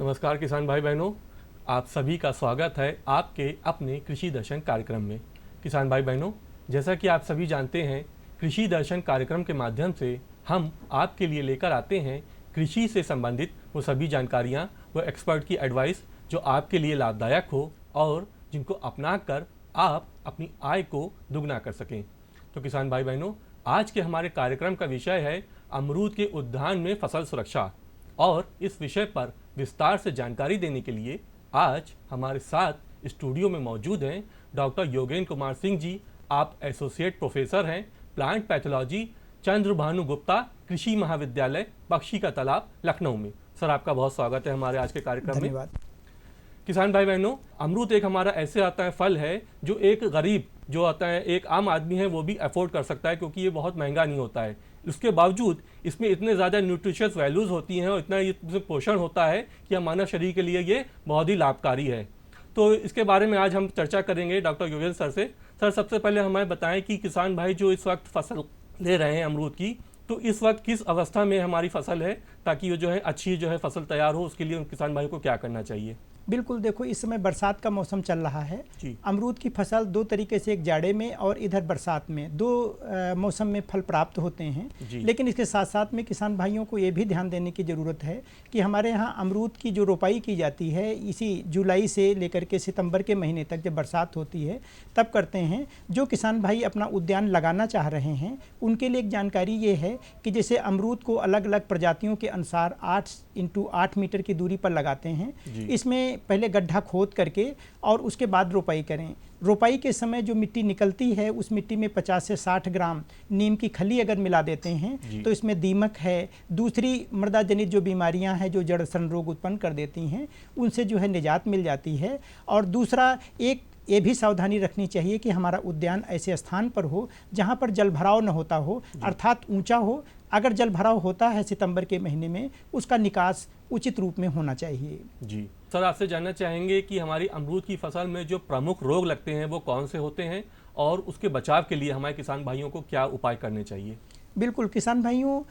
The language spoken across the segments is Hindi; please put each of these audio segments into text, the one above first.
नमस्कार किसान भाई बहनों, आप सभी का स्वागत है आपके अपने कृषि दर्शन कार्यक्रम में। किसान भाई बहनों, जैसा कि आप सभी जानते हैं, कृषि दर्शन कार्यक्रम के माध्यम से हम आपके लिए लेकर आते हैं कृषि से संबंधित वो सभी जानकारियाँ, वो एक्सपर्ट की एडवाइस जो आपके लिए लाभदायक हो और जिनको अपना कर आप अपनी आय को दुगना कर सकें। तो किसान भाई बहनों, आज के हमारे कार्यक्रम का विषय है अमरूद के उद्यान में फसल सुरक्षा, और इस विषय पर विस्तार से जानकारी देने के लिए आज हमारे साथ स्टूडियो में मौजूद हैं डॉक्टर योगेंद्र कुमार सिंह जी। आप एसोसिएट प्रोफेसर हैं प्लांट पैथोलॉजी, चंद्रभानु गुप्ता कृषि महाविद्यालय, पक्षी का तालाब, लखनऊ में। सर, आपका बहुत स्वागत है हमारे आज के कार्यक्रम में। धन्यवाद। किसान भाई बहनों, अमरूद एक हमारा ऐसे आता है फल है जो एक गरीब जो आता है, एक आम आदमी है, वो भी अफोर्ड कर सकता है क्योंकि ये बहुत महंगा नहीं होता है। उसके बावजूद इसमें इतने ज़्यादा न्यूट्रिशियस वैल्यूज़ होती हैं और इतना इसमें पोषण होता है कि हमारे शरीर के लिए ये बहुत ही लाभकारी है। तो इसके बारे में आज हम चर्चा करेंगे डॉक्टर योगेंद्र सर से। सर, सबसे पहले हमें बताएं कि किसान भाई जो इस वक्त फसल ले रहे हैं अमरूद की, तो इस वक्त किस अवस्था में हमारी फसल है, ताकि वो जो है अच्छी जो है फसल तैयार हो, उसके लिए उन किसान भाई को क्या करना चाहिए? बिल्कुल, देखो इस समय बरसात का मौसम चल रहा है। अमरूद की फसल दो तरीके से, एक जाड़े में और इधर बरसात में, दो मौसम में फल प्राप्त होते हैं। लेकिन इसके साथ साथ में किसान भाइयों को ये भी ध्यान देने की ज़रूरत है कि हमारे यहाँ अमरूद की जो रोपाई की जाती है इसी जुलाई से लेकर के सितंबर के महीने तक, जब बरसात होती है तब करते हैं। जो किसान भाई अपना उद्यान लगाना चाह रहे हैं उनके लिए एक जानकारी ये है कि जैसे अमरूद को अलग अलग प्रजातियों के अनुसार 8x8 मीटर की दूरी पर लगाते हैं। इसमें पहले गड्ढा खोद करके और उसके बाद रोपाई करें। रोपाई के समय जो मिट्टी निकलती है उस मिट्टी में 50 से 60 ग्राम नीम की खली अगर मिला देते हैं तो इसमें दीमक है, दूसरी मृदा जनित जो बीमारियां हैं जो जड़ सन रोग उत्पन्न कर देती हैं, उनसे जो है निजात मिल जाती है। और दूसरा, एक ये भी सावधानी रखनी चाहिए कि हमारा उद्यान ऐसे स्थान पर हो जहाँ पर जल भराव न होता हो, अर्थात ऊंचा हो। अगर जल भराव होता है सितंबर के महीने में, उसका निकास उचित रूप में होना चाहिए। जी सर, आपसे जानना चाहेंगे कि हमारी अमरूद की फसल में जो प्रमुख रोग लगते हैं वो कौन से होते हैं और उसके बचाव के लिए हमारे किसान भाइयों को क्या उपाय करने चाहिए? बिल्कुल किसान भाइयों,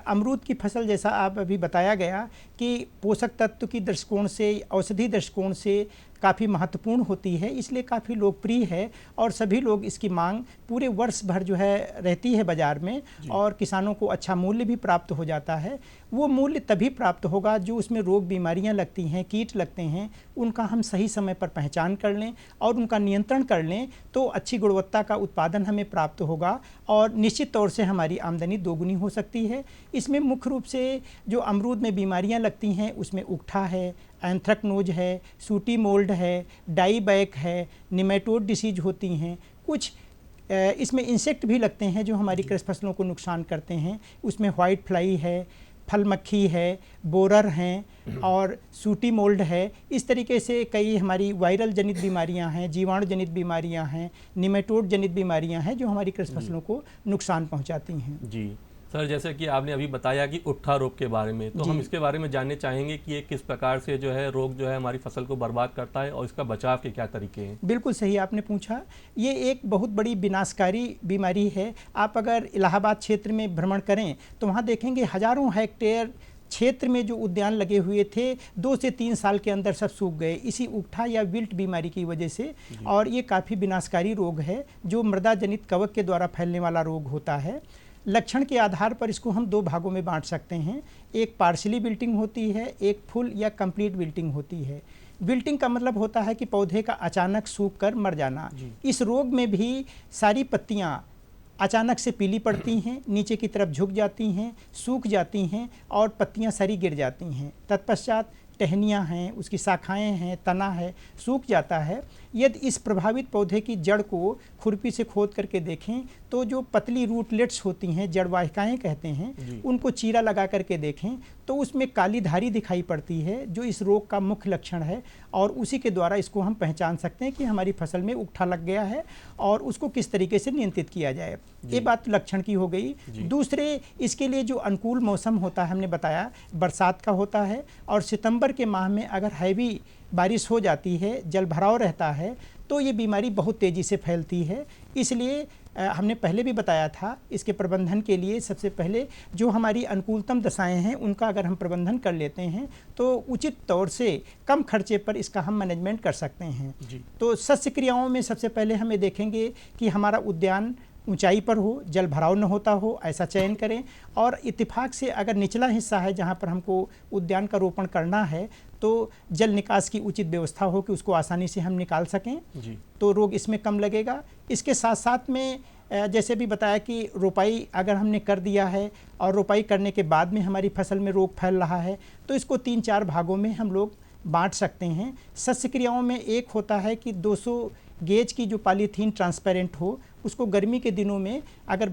अमरूद की फसल जैसा आप अभी बताया गया कि पोषक तत्व की दृष्टिकोण से, औषधि दृष्टिकोण से काफ़ी महत्वपूर्ण होती है, इसलिए काफ़ी लोकप्रिय है और सभी लोग इसकी मांग पूरे वर्ष भर जो है रहती है बाज़ार में, और किसानों को अच्छा मूल्य भी प्राप्त हो जाता है। वो मूल्य तभी प्राप्त होगा जो उसमें रोग बीमारियां लगती हैं, कीट लगते हैं, उनका हम सही समय पर पहचान कर लें और उनका नियंत्रण कर लें, तो अच्छी गुणवत्ता का उत्पादन हमें प्राप्त होगा और निश्चित तौर से हमारी आमदनी दोगुनी हो सकती है। इसमें मुख्य रूप से जो अमरूद में बीमारियां लगती हैं उसमें उकठा है, एंथ्रेक्नोज है, सूटी मोल्ड है, डाई बैक है, निमेटोड डिसीज होती हैं। कुछ इसमें इंसेक्ट भी लगते हैं जो हमारी कृषि फसलों को नुकसान करते हैं। उसमें वाइट फ्लाई है, फल मक्खी है, बोरर हैं और सूटी मोल्ड है। इस तरीके से कई हमारी वायरल जनित बीमारियां हैं, जीवाणु जनित बीमारियां हैं, निमेटोड जनित बीमारियां हैं जो हमारी कृषि फसलों को नुकसान पहुंचाती हैं। जी सर, जैसे कि आपने अभी बताया कि उकठा रोग के बारे में, तो हम इसके बारे में जानने चाहेंगे कि ये किस प्रकार से जो है रोग जो है हमारी फसल को बर्बाद करता है और इसका बचाव के क्या तरीके हैं? बिल्कुल सही आपने पूछा। ये एक बहुत बड़ी विनाशकारी बीमारी है। आप अगर इलाहाबाद क्षेत्र में भ्रमण करें तो वहाँ देखेंगे हजारों हेक्टेयर क्षेत्र में जो उद्यान लगे हुए थे 2 से 3 साल के अंदर सब सूख गए इसी उकठा या विल्ट बीमारी की वजह से। और ये काफ़ी विनाशकारी रोग है जो मृदा जनित कवक के द्वारा फैलने वाला रोग होता है। लक्षण के आधार पर इसको हम 2 भागों में बांट सकते हैं। एक पार्शियली विल्टिंग होती है, एक फुल या कंप्लीट विल्टिंग होती है। विल्टिंग का मतलब होता है कि पौधे का अचानक सूख कर मर जाना। इस रोग में भी सारी पत्तियां अचानक से पीली पड़ती हैं, नीचे की तरफ झुक जाती हैं, सूख जाती हैं और पत्तियां सारी गिर जाती हैं। तत्पश्चात टहनियाँ हैं, उसकी शाखाएं हैं, तना है, सूख जाता है। यदि इस प्रभावित पौधे की जड़ को खुरपी से खोद करके देखें तो जो पतली रूटलेट्स होती हैं, जड़ वाहिकाएँ कहते हैं, उनको चीरा लगा करके देखें तो उसमें काली धारी दिखाई पड़ती है जो इस रोग का मुख्य लक्षण है। और उसी के द्वारा इसको हम पहचान सकते हैं कि हमारी फसल में उकठा लग गया है और उसको किस तरीके से नियंत्रित किया जाए। ये बात लक्षण की हो गई। दूसरे, इसके लिए जो अनुकूल मौसम होता है, हमने बताया बरसात का होता है, और सितंबर के माह में अगर हैवी बारिश हो जाती है, जल भराव रहता है, तो ये बीमारी बहुत तेज़ी से फैलती है। इसलिए हमने पहले भी बताया था, इसके प्रबंधन के लिए सबसे पहले जो हमारी अनुकूलतम दशाएं हैं उनका अगर हम प्रबंधन कर लेते हैं तो उचित तौर से कम खर्चे पर इसका हम मैनेजमेंट कर सकते हैं। तो सस्य क्रियाओं में सबसे पहले हमें देखेंगे कि हमारा उद्यान ऊंचाई पर हो, जल भराव न होता हो, ऐसा चयन करें। और इत्तेफाक से अगर निचला हिस्सा है जहाँ पर हमको उद्यान का रोपण करना है तो जल निकास की उचित व्यवस्था हो कि उसको आसानी से हम निकाल सकें जी। तो रोग इसमें कम लगेगा। इसके साथ साथ में जैसे भी बताया कि रोपाई अगर हमने कर दिया है और रोपाई करने के बाद में हमारी फसल में रोग फैल रहा है तो इसको 3-4 भागों में हम लोग बांट सकते हैं। सस्य क्रियाओं में एक होता है कि 200 गेज की जो पॉलीथीन ट्रांसपेरेंट हो उसको गर्मी के दिनों में अगर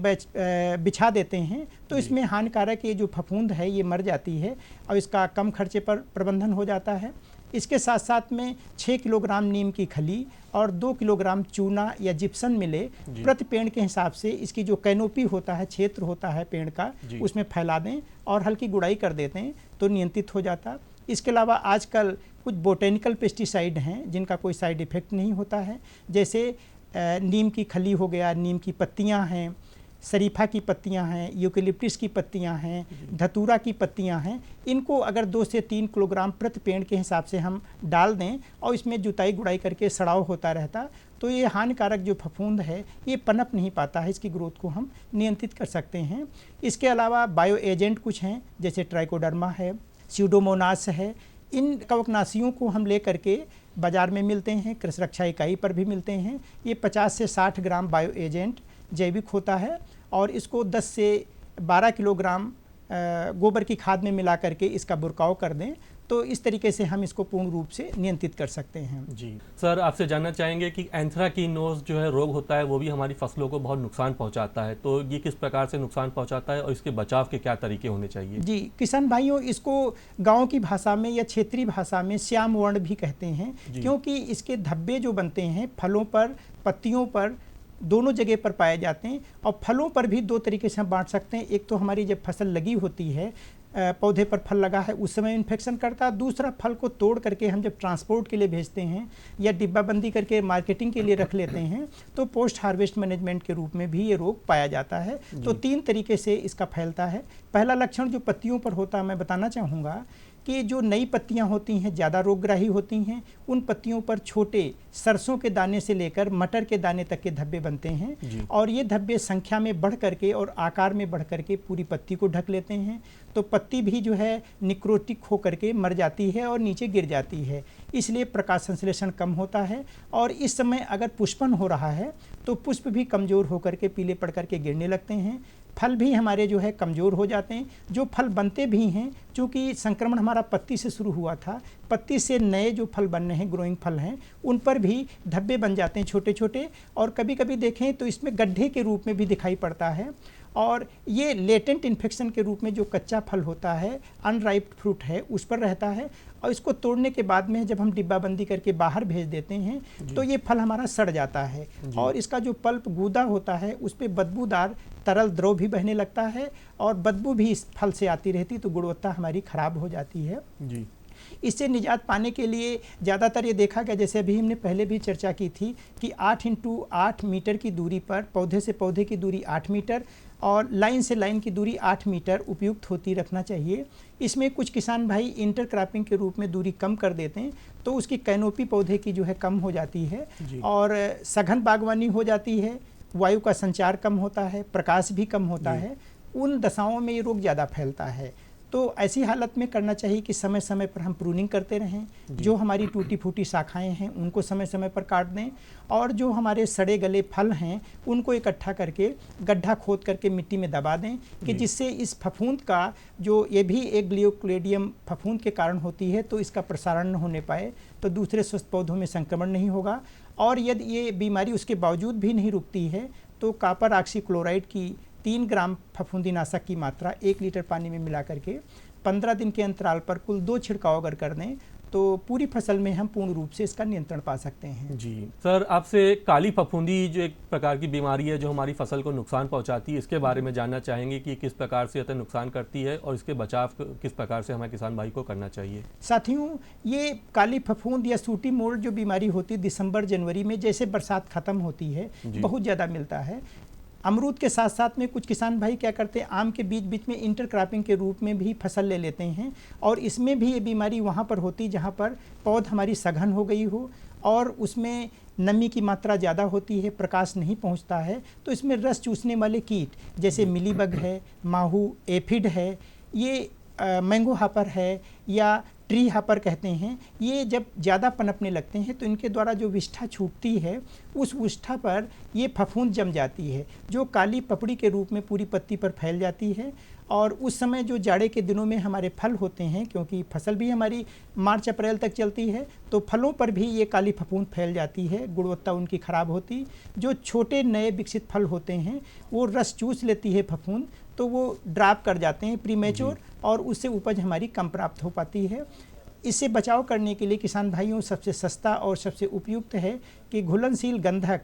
बिछा देते हैं तो इसमें हानिकारक ये जो फफूंद है ये मर जाती है और इसका कम खर्चे पर प्रबंधन हो जाता है। इसके साथ साथ में 6 किलोग्राम नीम की खली और 2 किलोग्राम चूना या जिप्सन मिले प्रति पेड़ के हिसाब से इसकी जो कैनोपी होता है, क्षेत्र होता है पेड़ का, उसमें फैला दें और हल्की गुड़ाई कर देते हैं तो नियंत्रित हो जाता। इसके अलावा आजकल कुछ बोटेनिकल पेस्टिसाइड हैं जिनका कोई साइड इफ़ेक्ट नहीं होता है, जैसे नीम की खली हो गया, नीम की पत्तियां हैं, शरीफा की पत्तियां हैं, यूकेलिप्टिस की पत्तियां हैं, धतूरा की पत्तियां हैं। इनको अगर 2 से 3 किलोग्राम प्रति पेड़ के हिसाब से हम डाल दें और इसमें जुताई गुड़ाई करके सड़ाव होता रहता तो ये हानिकारक जो फफूंद है ये पनप नहीं पाता है, इसकी ग्रोथ को हम नियंत्रित कर सकते हैं। इसके अलावा बायो एजेंट कुछ हैं जैसे ट्राइकोडर्मा है, स्यूडोमोनास है। इन कवकनाशियों को हम ले करके बाज़ार में मिलते हैं, कृषि रक्षा इकाई पर भी मिलते हैं। ये 50 से 60 ग्राम बायो एजेंट जैविक होता है और इसको 10 से 12 किलोग्राम गोबर की खाद में मिला करके इसका बुरकाव कर दें तो इस तरीके से हम इसको पूर्ण रूप से नियंत्रित कर सकते हैं। जी सर, आपसे जानना चाहेंगे कि एंथ्राकीनोज जो है रोग होता है वो भी हमारी फसलों को बहुत नुकसान पहुंचाता है, तो ये किस प्रकार से नुकसान पहुंचाता है और इसके बचाव के क्या तरीके होने चाहिए? जी किसान भाइयों, इसको गांव की भाषा में या क्षेत्रीय भाषा में श्याम वर्ण भी कहते हैं क्योंकि इसके धब्बे जो बनते हैं फलों पर, पत्तियों पर, दोनों जगह पर पाए जाते हैं। और फलों पर भी 2 तरीके से हम बांट सकते हैं। एक तो हमारी जब फसल लगी होती है, पौधे पर फल लगा है, उस समय इन्फेक्शन करता है। दूसरा, फल को तोड़ करके हम जब ट्रांसपोर्ट के लिए भेजते हैं या डिब्बाबंदी करके मार्केटिंग के लिए रख लेते हैं तो पोस्ट हार्वेस्ट मैनेजमेंट के रूप में भी ये रोग पाया जाता है। तो 3 तरीके से इसका फैलता है। पहला लक्षण जो पत्तियों पर होता है, मैं बताना चाहूँगा कि जो नई पत्तियां होती हैं ज़्यादा रोगग्राही होती हैं, उन पत्तियों पर छोटे सरसों के दाने से लेकर मटर के दाने तक के धब्बे बनते हैं और ये धब्बे संख्या में बढ़ करके और आकार में बढ़ करके पूरी पत्ती को ढक लेते हैं। तो पत्ती भी जो है निक्रोटिक हो करके मर जाती है और नीचे गिर जाती है, इसलिए प्रकाश संश्लेषण कम होता है। और इस समय अगर पुष्पन हो रहा है तो पुष्प भी कमज़ोर होकर के पीले पड़ करके गिरने लगते हैं, फल भी हमारे जो है कमज़ोर हो जाते हैं। जो फल बनते भी हैं, चूँकि संक्रमण हमारा पत्ती से शुरू हुआ था, पत्ती से नए जो फल बन रहे हैं, ग्रोइंग फल हैं, उन पर भी धब्बे बन जाते हैं छोटे छोटे और कभी कभी देखें तो इसमें गड्ढे के रूप में भी दिखाई पड़ता है। और ये लेटेंट इन्फेक्शन के रूप में जो कच्चा फल होता है, अनराइप्ड फ्रूट है, उस पर रहता है और इसको तोड़ने के बाद में जब हम डिब्बाबंदी करके बाहर भेज देते हैं तो ये फल हमारा सड़ जाता है और इसका जो पल्प गूदा होता है उस पर बदबूदार तरल द्रव भी बहने लगता है और बदबू भी इस फल से आती रहती, तो गुणवत्ता हमारी खराब हो जाती है। जी इससे निजात पाने के लिए ज़्यादातर ये देखा गया, जैसे अभी हमने पहले भी चर्चा की थी कि 8x8 मीटर की दूरी पर पौधे से पौधे की दूरी 8 मीटर और लाइन से लाइन की दूरी 8 मीटर उपयुक्त होती रखना चाहिए। इसमें कुछ किसान भाई इंटरक्रॉपिंग के रूप में दूरी कम कर देते हैं तो उसकी कैनोपी पौधे की जो है कम हो जाती है और सघन बागवानी हो जाती है, वायु का संचार कम होता है, प्रकाश भी कम होता है। उन दशाओं में ये रोग ज़्यादा फैलता है। तो ऐसी हालत में करना चाहिए कि समय समय पर हम प्रूनिंग करते रहें, जो हमारी टूटी फूटी शाखाएं हैं उनको समय समय पर काट दें और जो हमारे सड़े गले फल हैं उनको इकट्ठा करके गड्ढा खोद करके मिट्टी में दबा दें कि जिससे इस फफूंद का जो ये भी एक ग्लियोक्लेडियम फफूंद के कारण होती है तो इसका प्रसारण न होने पाए, तो दूसरे स्वस्थ पौधों में संक्रमण नहीं होगा। और यदि ये बीमारी उसके बावजूद भी नहीं रुकती है तो कॉपर ऑक्सीक्लोराइड की 3 ग्राम फफूंदीनाशक की मात्रा 1 लीटर पानी में मिला करके 15 दिन के अंतराल पर कुल 2 छिड़काव अगर कर दें तो पूरी फसल में हम पूर्ण रूप से इसका नियंत्रण पा सकते हैं। जी सर, आपसे काली फफूंदी जो एक प्रकार की बीमारी है जो हमारी फसल को नुकसान पहुंचाती है, इसके बारे में जानना चाहेंगे कि किस प्रकार से यह नुकसान करती है और इसके बचाव किस प्रकार से हमारे किसान भाई को करना चाहिए। साथियों, ये काली फफूंद या सूटी मोल्ड जो बीमारी होती है दिसंबर जनवरी में जैसे बरसात खत्म होती है बहुत ज़्यादा मिलता है। अमरूद के साथ साथ में कुछ किसान भाई क्या करते हैं, आम के बीच बीच में इंटर क्रॉपिंग के रूप में भी फसल ले लेते हैं, और इसमें भी ये बीमारी वहाँ पर होती जहाँ पर पौध हमारी सघन हो गई हो और उसमें नमी की मात्रा ज़्यादा होती है, प्रकाश नहीं पहुँचता है, तो इसमें रस चूसने वाले कीट जैसे मिलीबग है, माहू, एफिड है, ये मैंगो हापर है या ट्री हापर कहते हैं, ये जब ज़्यादा पनपने लगते हैं तो इनके द्वारा जो विष्ठा छूटती है उस विष्ठा पर ये फफूंद जम जाती है जो काली पपड़ी के रूप में पूरी पत्ती पर फैल जाती है। और उस समय जो जाड़े के दिनों में हमारे फल होते हैं, क्योंकि फसल भी हमारी मार्च अप्रैल तक चलती है, तो फलों पर भी ये काली फफूंद फैल जाती है, गुणवत्ता उनकी खराब होती। जो छोटे नए विकसित फल होते हैं वो रस चूस लेती है फफूंद, तो वो ड्रॉप कर जाते हैं प्रीमेच्योर, और उससे उपज हमारी कम प्राप्त हो पाती है। इससे बचाव करने के लिए किसान भाइयों सबसे सस्ता और सबसे उपयुक्त है कि घुलनशील गंधक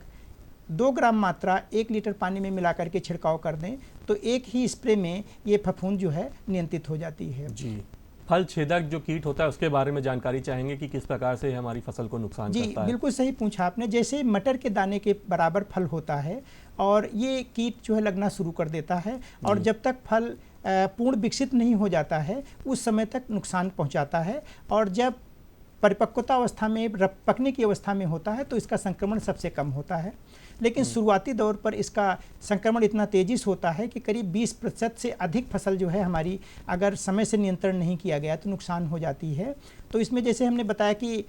2 ग्राम मात्रा 1 लीटर पानी में मिला करके छिड़काव कर दें, तो एक ही स्प्रे में ये फफूंद जो है नियंत्रित हो जाती है। जी, फल छेदक जो कीट होता है उसके बारे में जानकारी चाहेंगे कि किस प्रकार से हमारी फसल को नुकसान करता है। बिल्कुल सही पूछा आपने। जैसे मटर के दाने के बराबर फल होता है और ये कीट जो है लगना शुरू कर देता है, और जब तक फल पूर्ण विकसित नहीं हो जाता है उस समय तक नुकसान पहुंचाता है, और जब परिपक्वता अवस्था में, पकने की अवस्था में होता है तो इसका संक्रमण सबसे कम होता है। लेकिन शुरुआती दौर पर इसका संक्रमण इतना तेज़ी से होता है कि करीब 20% से अधिक फसल जो है हमारी अगर समय से नियंत्रण नहीं किया गया तो नुकसान हो जाती है। तो इसमें जैसे हमने बताया कि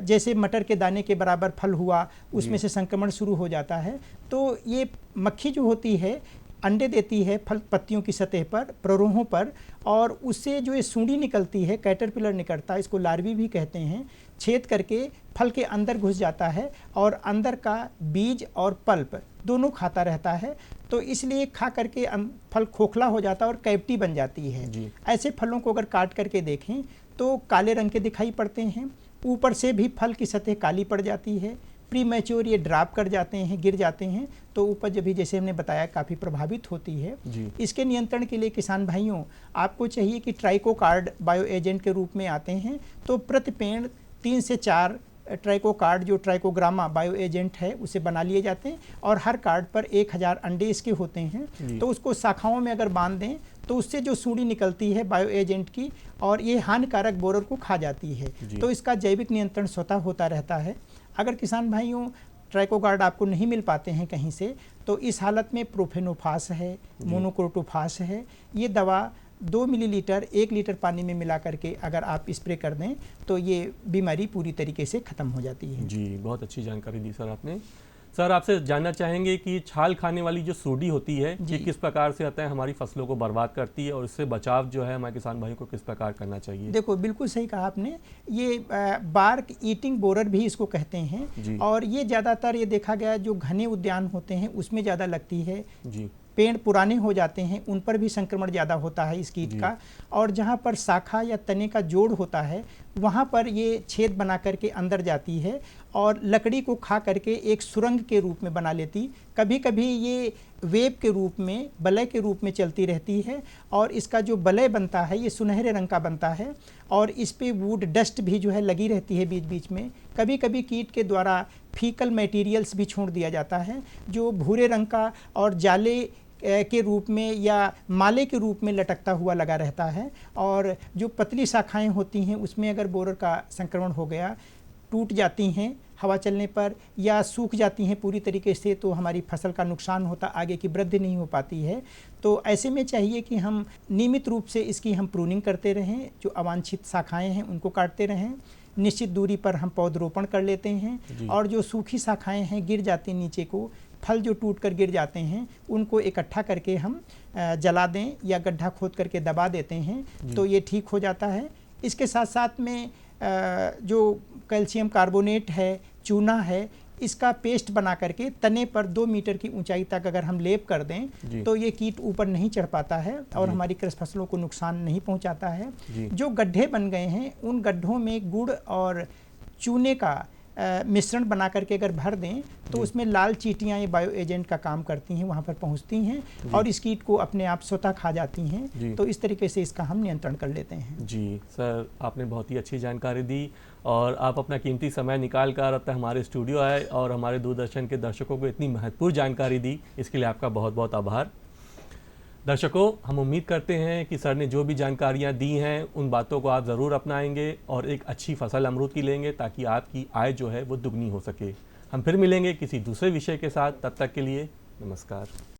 जैसे मटर के दाने के बराबर फल हुआ उसमें से संक्रमण शुरू हो जाता है, तो ये मक्खी जो होती है अंडे देती है फल पत्तियों की सतह पर, प्ररोहों पर, और उससे जो ये सूंडी निकलती है, कैटरपिलर निकलता है, इसको लार्वी भी कहते हैं, छेद करके फल के अंदर घुस जाता है और अंदर का बीज और पल्प दोनों खाता रहता है। तो इसलिए खा करके फल खोखला हो जाता है और कैविटी बन जाती है। ऐसे फलों को अगर काट करके देखें तो काले रंग के दिखाई पड़ते हैं, ऊपर से भी फल की सतह काली पड़ जाती है, प्रीमेच्योर ये ड्रॉप कर जाते हैं, गिर जाते हैं, तो उपज भी जैसे हमने बताया काफ़ी प्रभावित होती है। इसके नियंत्रण के लिए किसान भाइयों आपको चाहिए कि ट्राइकोकार्ड बायो एजेंट के रूप में आते हैं, तो प्रति पेड़ 3 से 4 ट्राइकोकार्ड जो ट्राइकोग्रामा बायो एजेंट है उसे बना लिए जाते हैं, और हर कार्ड पर 1000 अंडे इसके होते हैं। तो उसको शाखाओं में अगर बांध दें तो उससे जो सूंडी निकलती है बायो एजेंट की, और ये हानिकारक बोरर को खा जाती है, तो इसका जैविक नियंत्रण स्वतः होता रहता है। अगर किसान भाइयों ट्राइकोगार्ड आपको नहीं मिल पाते हैं कहीं से, तो इस हालत में प्रोफेनोफास है, मोनोक्रोटोफास है, ये दवा 2 मिलीलीटर 1 लीटर पानी में मिला करके अगर आप स्प्रे कर दें तो ये बीमारी पूरी तरीके से ख़त्म हो जाती है। जी, बहुत अच्छी जानकारी दी सर आपने। सर आपसे जानना चाहेंगे कि छाल खाने वाली जो सूंडी होती है ये किस प्रकार से आता है हमारी फसलों को बर्बाद करती है, और इससे बचाव जो है हमारे किसान भाइयों को किस प्रकार करना चाहिए? देखो बिल्कुल सही कहा आपने, ये बार्क ईटिंग बोरर भी इसको कहते हैं, और ये ज़्यादातर ये देखा गया जो घने उद्यान होते हैं उसमें ज़्यादा लगती है। पेड़ पुराने हो जाते हैं उन पर भी संक्रमण ज़्यादा होता है इस कीट का, और जहाँ पर शाखा या तने का जोड़ होता है वहाँ पर ये छेद बना करके अंदर जाती है और लकड़ी को खा करके एक सुरंग के रूप में बना लेती। कभी कभी ये वेब के रूप में, बलय के रूप में चलती रहती है, और इसका जो बलय बनता है ये सुनहरे रंग का बनता है, और इस पे वुड डस्ट भी जो है लगी रहती है बीच बीच में। कभी कभी कीट के द्वारा फीकल मटेरियल्स भी छोड़ दिया जाता है जो भूरे रंग का और जाले के रूप में या माले के रूप में लटकता हुआ लगा रहता है, और जो पतली शाखाएं होती हैं उसमें अगर बोरर का संक्रमण हो गया, टूट जाती हैं हवा चलने पर या सूख जाती हैं पूरी तरीके से, तो हमारी फसल का नुकसान होता, आगे की वृद्धि नहीं हो पाती है। तो ऐसे में चाहिए कि हम नियमित रूप से इसकी हम प्रूनिंग करते रहें, जो अवांछित शाखाएं हैं उनको काटते रहें, निश्चित दूरी पर हम पौधरोपण कर लेते हैं, और जो सूखी शाखाएं हैं गिर जाती नीचे को, फल जो टूट कर गिर जाते हैं उनको इकट्ठा करके हम जला दें या गड्ढा खोद करके दबा देते हैं, तो ये ठीक हो जाता है। इसके साथ साथ में जो कैल्शियम कार्बोनेट है, चूना है, इसका पेस्ट बना करके तने पर 2 मीटर की ऊंचाई तक अगर हम लेप कर दें तो ये कीट ऊपर नहीं चढ़ पाता है और हमारी कृषि फसलों को नुकसान नहीं पहुंचाता है। जो गड्ढे बन गए हैं उन गड्ढों में गुड़ और चूने का मिश्रण बना करके अगर भर दें तो जी। उसमें लाल चींटियाँ ये बायो एजेंट का काम करती हैं, वहाँ पर पहुँचती हैं और इस कीट को अपने आप स्वतः खा जाती जी। हैं। तो इस तरीके से इसका हम नियंत्रण कर लेते हैं। जी सर, आपने बहुत ही अच्छी जानकारी दी और आप अपना कीमती समय निकाल कर अब तक हमारे स्टूडियो आए और हमारे दूरदर्शन के दर्शकों को इतनी महत्वपूर्ण जानकारी दी, इसके लिए आपका बहुत बहुत आभार। दर्शकों, हम उम्मीद करते हैं कि सर ने जो भी जानकारियां दी हैं उन बातों को आप ज़रूर अपनाएंगे और एक अच्छी फसल अमरूद की लेंगे ताकि आपकी आय जो है वो दुगनी हो सके। हम फिर मिलेंगे किसी दूसरे विषय के साथ, तब तक के लिए नमस्कार।